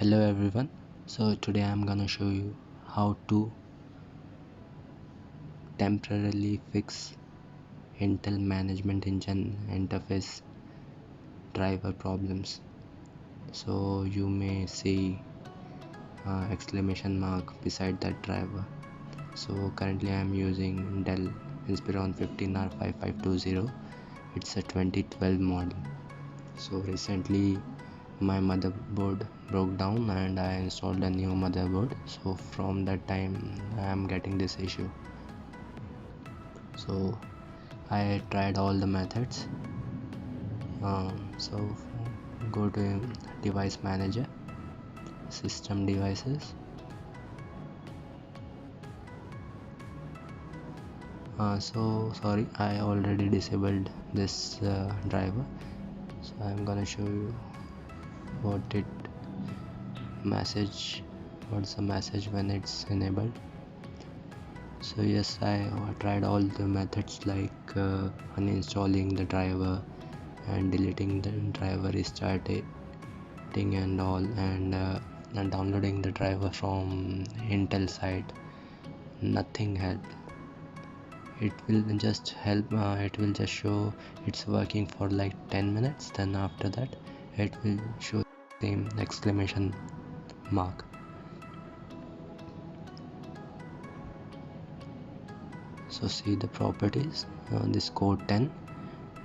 Hello everyone. So today I'm gonna show you how to temporarily fix Intel Management Engine interface driver problems. So you may see exclamation mark beside that driver. So currently I'm using Dell Inspiron 15R5520. It's a 2012 model. So recently my motherboard broke down and I installed a new motherboard. So from that time I am getting this issue. So I tried all the methods. So go to device manager, system devices. So sorry, I already disabled this driver. So I'm gonna show you what it message what's the message when it's enabled. So yes, I tried all the methods like uninstalling the driver and deleting the driver, restarting and all, and downloading the driver from Intel site. Nothing helped. It will just help, it will just show it's working for like 10 minutes, then after that it will show the same exclamation mark. So see the properties, this code 10,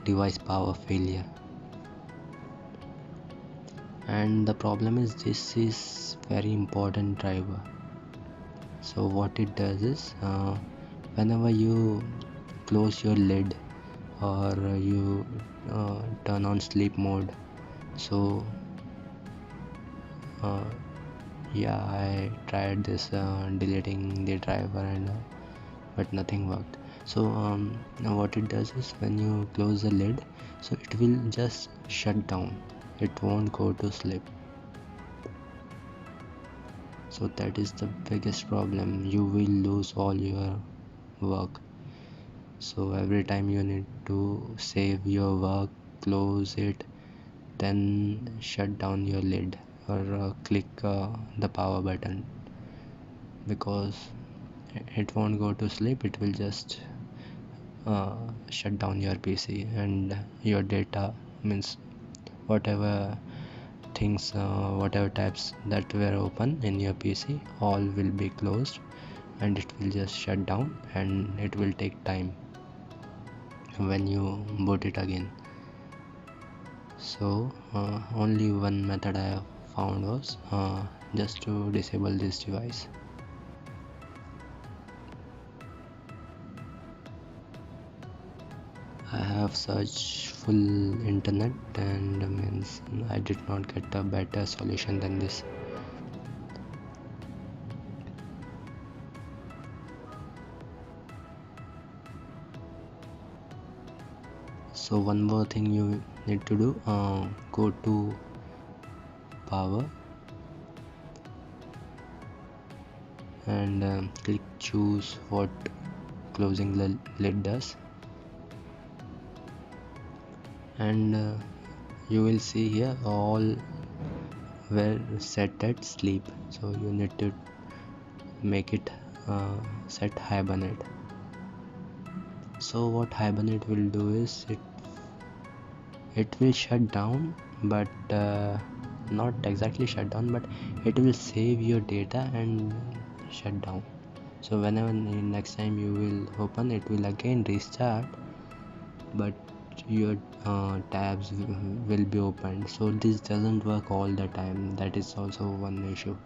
device power failure. And the problem is this is very important driver. So what it does is whenever you close your lid or you turn on sleep mode, so yeah, I tried this deleting the driver and but nothing worked. So now what it does is when you close the lid, so it will just shut down, it won't go to sleep. So that is the biggest problem. You will lose all your work. So every time you need to save your work, close it, then shut down your lid or click the power button, because it won't go to sleep, it will just shut down your PC and your data, means whatever things, whatever tabs that were open in your PC, all will be closed and it will just shut down, and it will take time when you boot it again. So only one method I found was just to disable this device. I have searched full internet and means I did not get a better solution than this. So one more thing you need to do, go to power and click choose what closing the lid does, and you will see here all were set at sleep, so you need to make it set Hibernate. So what Hibernate will do is it will shut down, but not exactly shut down, but it will save your data and shut down. So whenever next time you will open, it will again restart, but your tabs will be opened. So this doesn't work all the time. That is also one issue.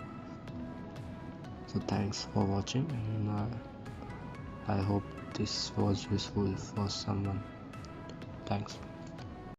So thanks for watching, and I hope this was useful for someone. Thanks.